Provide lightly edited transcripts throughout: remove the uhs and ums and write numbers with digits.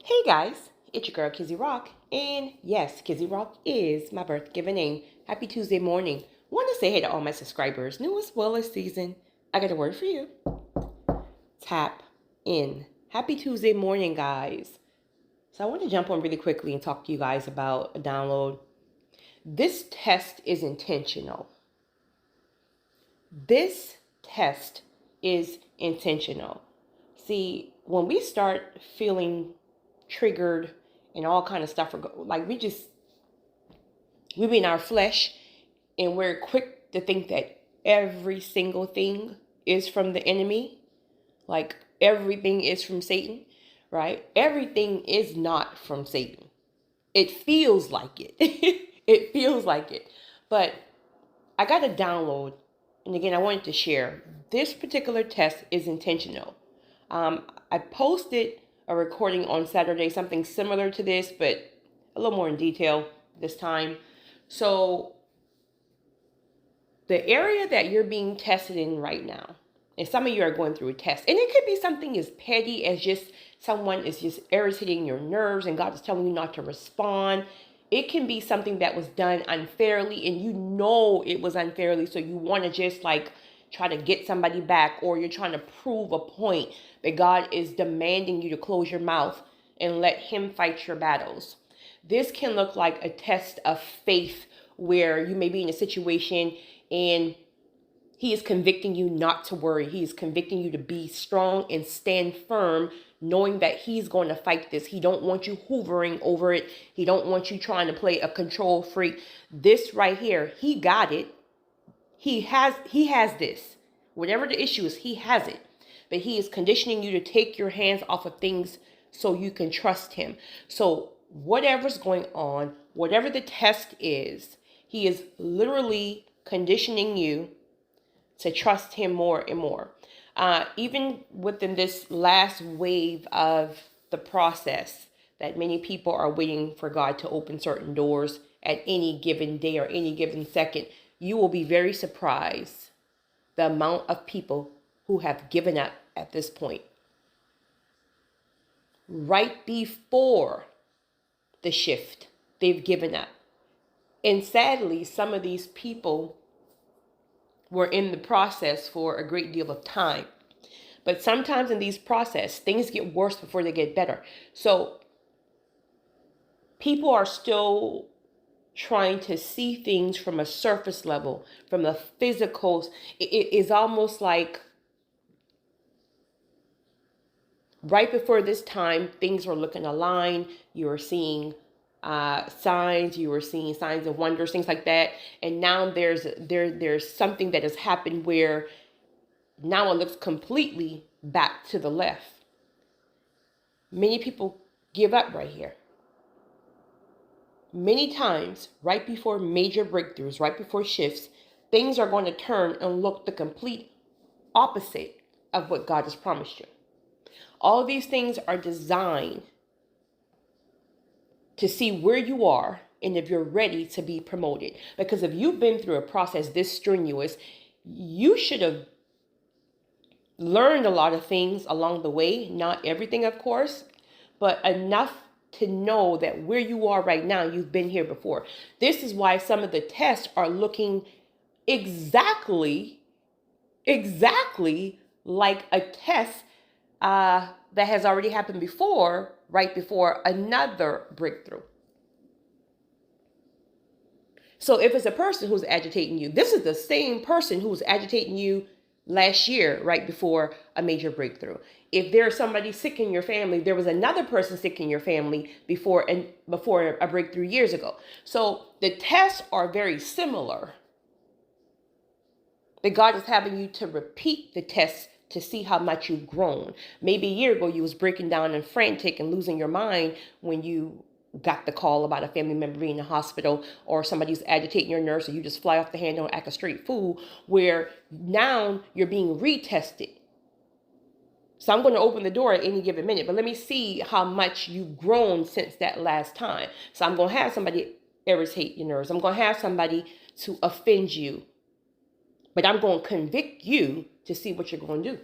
Hey guys, it's your girl Kizzy Rock, and yes, Kizzy Rock is my birth given name. Happy Tuesday morning. Want to say hey to all my subscribers, new as well as seasoned. I got a word for you. Tap in. Happy Tuesday morning, guys. So I want to jump on really quickly and talk to you guys about a download. This test is intentional. This test is intentional. See, when we start feeling triggered and all kind of stuff, like we be in our flesh, and we're quick to think that every single thing is from the enemy, like everything is from Satan, right? Everything is not from Satan. It feels like it. It feels like it. But I got a download, and again, I wanted to share. This particular test is intentional. I posted a recording on Saturday, something similar to this, but a little more in detail this time. So the area that you're being tested in right now, and some of you are going through a test, and it could be something as petty as just someone is just irritating your nerves and God is telling you not to respond. It can be something that was done unfairly and you know it was unfairly, so you want to just like try to get somebody back, or you're trying to prove a point that God is demanding you to close your mouth and let him fight your battles. This can look like a test of faith where you may be in a situation and he is convicting you not to worry. He is convicting you to be strong and stand firm, knowing that he's going to fight this. He don't want you hoovering over it. He don't want you trying to play a control freak. This right here, he got it. He has this. Whatever the issue is, he has it. But he is conditioning you to take your hands off of things so you can trust him. So whatever's going on, whatever the test is, he is literally conditioning you to trust him more and more. Even within this last wave of the process, that many people are waiting for God to open certain doors at any given day or any given second, you will be very surprised the amount of people who have given up at this point. Right before the shift, they've given up. And sadly, some of these people were in the process for a great deal of time. But sometimes in these process, things get worse before they get better. So people are still trying to see things from a surface level, from the physicals. It is almost like right before this time, things were looking aligned. You were seeing signs. You were seeing signs of wonders, things like that. And now there's something that has happened where now it looks completely back to the left. Many people give up right here. Many times, right before major breakthroughs, right before shifts, things are going to turn and look the complete opposite of what God has promised you. All these things are designed to see where you are and if you're ready to be promoted. Because if you've been through a process this strenuous, you should have learned a lot of things along the way. Not everything, of course, but enough to know that where you are right now, you've been here before. This is why some of the tests are looking exactly like a test that has already happened before, right before another breakthrough. So if it's a person who's agitating you, this is the same person who was agitating you last year, right before a major breakthrough. If there's somebody sick in your family, there was another person sick in your family before a breakthrough years ago. So the tests are very similar. That God is having you to repeat the tests to see how much you've grown. Maybe a year ago you was breaking down and frantic and losing your mind when you got the call about a family member being in the hospital, or somebody's agitating your nerves, so you just fly off the handle and act a straight fool, where now you're being retested. So I'm going to open the door at any given minute, but let me see how much you've grown since that last time. So I'm going to have somebody irritate your nerves. I'm going to have somebody to offend you, but I'm going to convict you to see what you're going to do.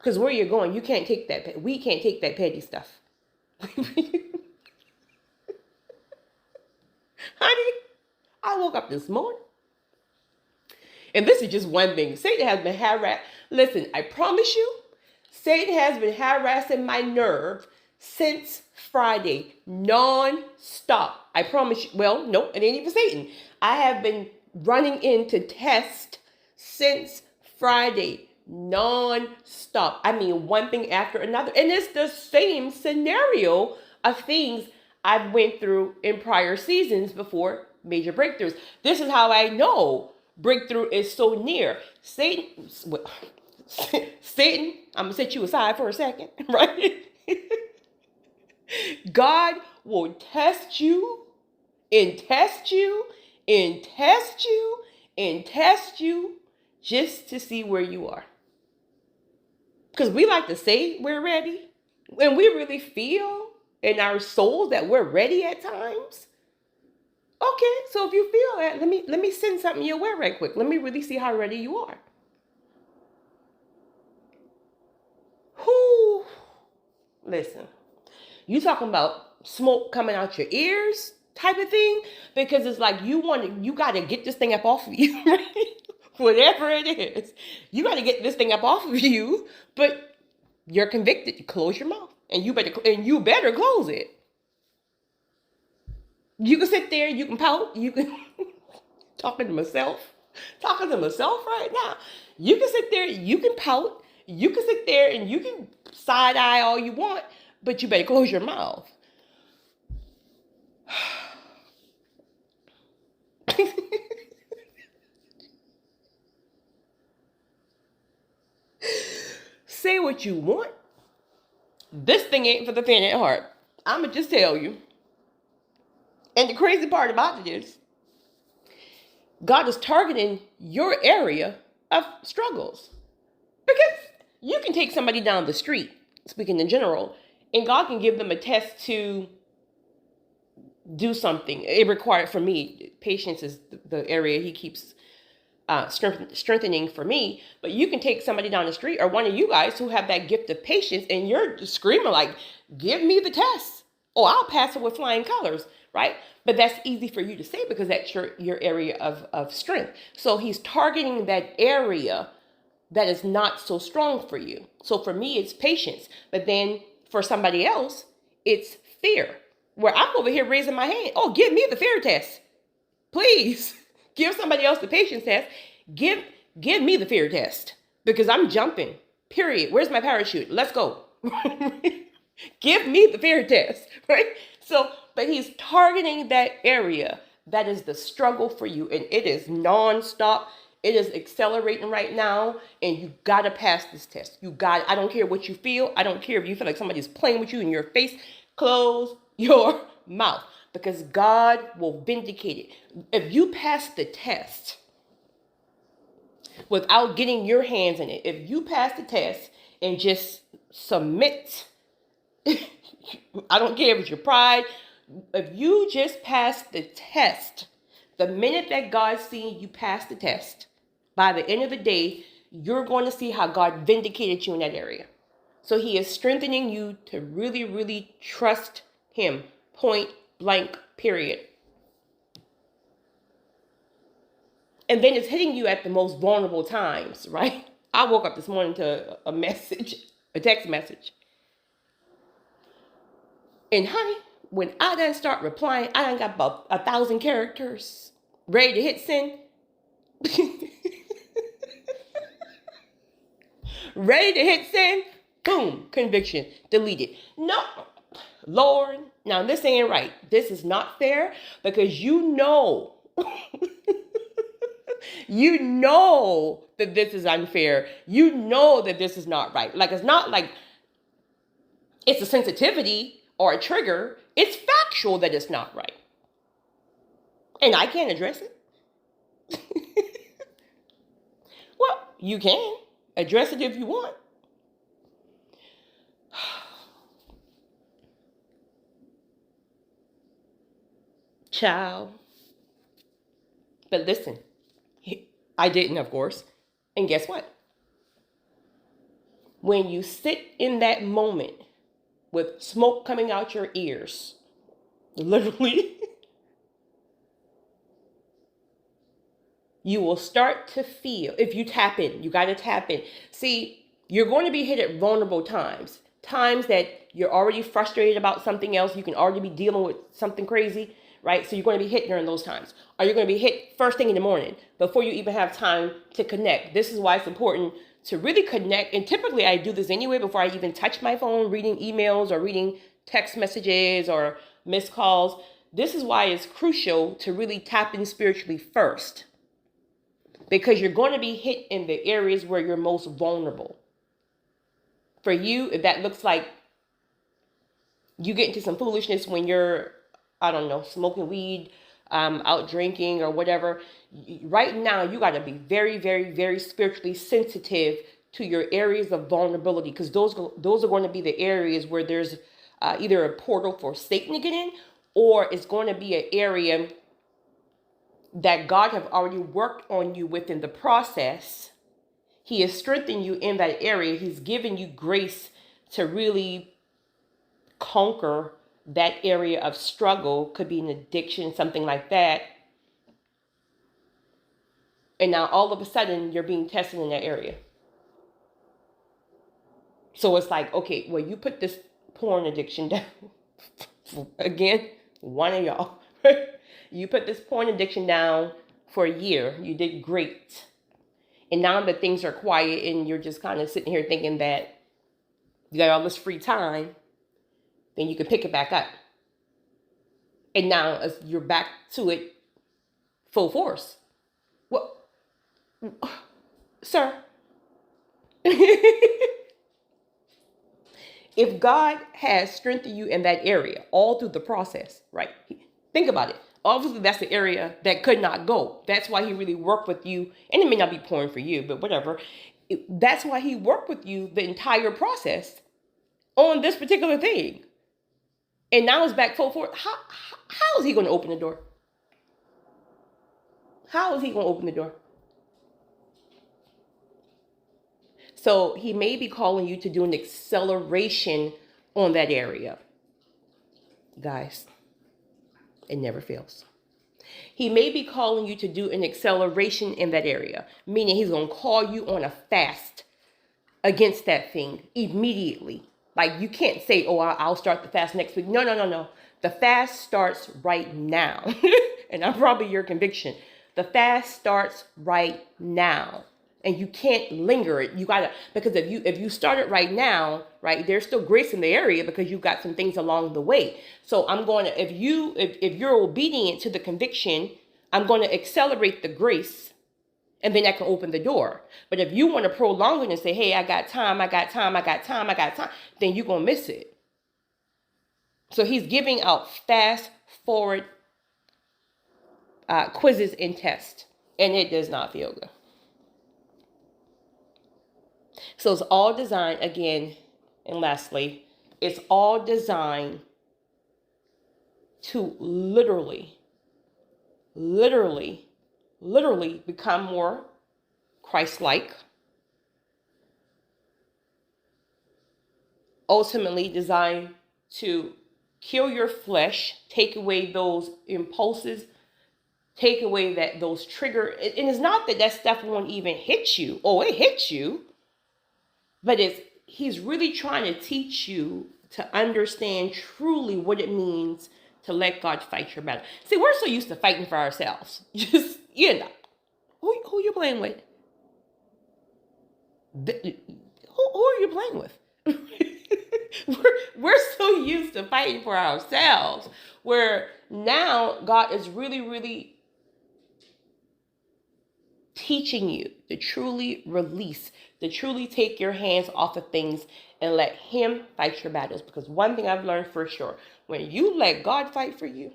Because where you're going, you can't take that. We can't take that petty stuff. Honey, I woke up this morning. And this is just one thing. Satan has been harassing. Listen, I promise you, Satan has been harassing my nerve since Friday, non-stop. I promise you. Well, no, it ain't even Satan. I have been running into tests since Friday, non-stop. I mean, one thing after another. And it's the same scenario of things I've went through in prior seasons before major breakthroughs. This is how I know breakthrough is so near. Satan, I'm going to set you aside for a second, right? God will test you and test you and test you and test you just to see where you are. Because we like to say we're ready, when we really feel in our souls that we're ready at times. Okay, so if you feel that, let me send something your way right quick. Let me really see how ready you are. Whoo! Listen, you talking about smoke coming out your ears type of thing? Because it's like you got to get this thing up off of you, right? Whatever it is, you got to get this thing up off of you, but you're convicted. Close your mouth, and you better close it. You can sit there, you can pout, you can talking to myself right now. You can sit there, you can pout, you can sit there and you can side eye all you want, but you better close your mouth. Say what you want. This thing ain't for the faint at heart. I'ma just tell you. And the crazy part about it is, God is targeting your area of struggles. Because you can take somebody down the street, speaking in general, and God can give them a test to do something. It required, for me, patience is the area he keeps strengthening for me. But you can take somebody down the street, or one of you guys who have that gift of patience, and you're screaming like, give me the test. Oh, I'll pass it with flying colors, right? But that's easy for you to say because that's your area of strength. So he's targeting that area that is not so strong for you. So for me, it's patience. But then for somebody else, it's fear. Where I'm over here raising my hand. Oh, give me the fear test. Please. Give somebody else the patience test. Give me the fear test. Because I'm jumping. Period. Where's my parachute? Let's go. Give me the fear test. Right? So, but he's targeting that area that is the struggle for you. And it is nonstop. It is accelerating right now. And you got to pass this test. I don't care what you feel. I don't care if you feel like somebody's playing with you in your face. Close your mouth. Because God will vindicate it. If you pass the test without getting your hands in it, if you pass the test and just submit, I don't care if it's your pride, if you just pass the test, the minute that God's seeing you pass the test, by the end of the day, you're going to see how God vindicated you in that area. So he is strengthening you to really, really trust him. Point blank, period. And then it's hitting you at the most vulnerable times, right? I woke up this morning to a text message. And honey, when I done start replying, I done got about 1,000 characters ready to hit send. Ready to hit send. Boom, conviction, deleted. No, Lord, now this ain't right. This is not fair because you know that this is unfair. You know that this is not right. Like, it's not like it's a sensitivity or a trigger. It's factual that it's not right. And I can't address it. Well, you can address it if you want. Child. But listen, I didn't, of course. And guess what? when you sit in that moment with smoke coming out your ears, literally, you will start to feel, if you tap in, you got to tap in. See, you're going to be hit at vulnerable times, times that you're already frustrated about something else. You can already be dealing with something crazy, right? So you're going to be hit during those times. Or you're going to be hit first thing in the morning before you even have time to connect. This is why it's important to really connect. And typically I do this anyway before I even touch my phone, reading emails or reading text messages or missed calls. This is why it's crucial to really tap in spiritually first, because you're going to be hit in the areas where you're most vulnerable. For you, if that looks like you get into some foolishness when you're, I don't know, smoking weed, out drinking or whatever, right now you got to be very, very, very spiritually sensitive to your areas of vulnerability, because those are going to be the areas where there's either a portal for Satan to get in, or it's going to be an area that God have already worked on you within the process. He has strengthened you in that area. He's given you grace to really conquer that area of struggle. Could be an addiction, something like that. And now all of a sudden you're being tested in that area. So it's like, okay, well, you put this porn addiction down. Again, one of y'all. You put this porn addiction down for a year. You did great. And now that things are quiet and you're just kind of sitting here thinking that you got all this free time, then you can pick it back up. And now you're back to it full force. Well, sir, if God has strengthened you in that area all through the process, right? Think about it. Obviously, that's the area that could not go. That's why he really worked with you. And it may not be porn for you, but whatever. That's why he worked with you the entire process on this particular thing. And now it's back full force. How is he going to open the door? How is he going to open the door? So he may be calling you to do an acceleration on that area. Guys, it never fails. He may be calling you to do an acceleration in that area, meaning he's going to call you on a fast against that thing immediately. Like, you can't say, oh, I'll start the fast next week. No. The fast starts right now. And I'm probably your conviction. The fast starts right now. And you can't linger it. You gotta, because if you start it right now, right, there's still grace in the area because you've got some things along the way. So I'm going to, if you're obedient to the conviction, I'm going to accelerate the grace, and then that can open the door. But if you want to prolong it and say, hey, I got time, then you're going to miss it. So he's giving out fast forward quizzes and tests, and it does not feel good. So it's all designed, again, and lastly, it's all designed to literally become more Christ-like. Ultimately designed to kill your flesh, take away those impulses, take away those trigger. And it's not that stuff won't even hit you. Oh, it hits you. But he's really trying to teach you to understand truly what it means to let God fight your battle. See, we're so used to fighting for ourselves. Just, who you playing with? Who are you playing with? we're so used to fighting for ourselves, where now God is really, really teaching you to truly release, to truly take your hands off of things and let him fight your battles. Because one thing I've learned for sure, when you let God fight for you,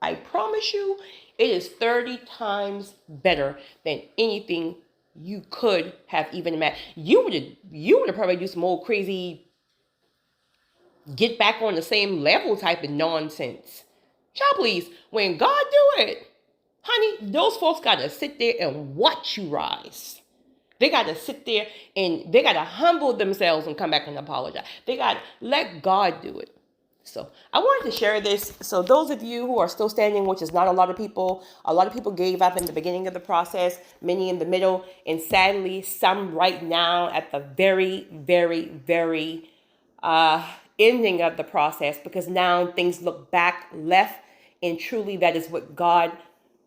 I promise you, it is 30 times better than anything you could have even imagined. You would have probably do some old crazy, get back on the same level type of nonsense. Child, please, when God do it, honey, those folks got to sit there and watch you rise. They got to sit there and they got to humble themselves and come back and apologize. They got to let God do it. So I wanted to share this. So those of you who are still standing, which is not a lot of people gave up in the beginning of the process, many in the middle, and sadly, some right now at the very, very, very ending of the process, because now things look back left, and truly that is what God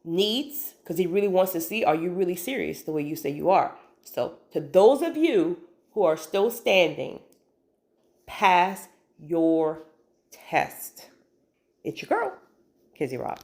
needs, because he really wants to see, are you really serious the way you say you are? So to those of you who are still standing, pass your test. It's your girl, Kizzy Rock.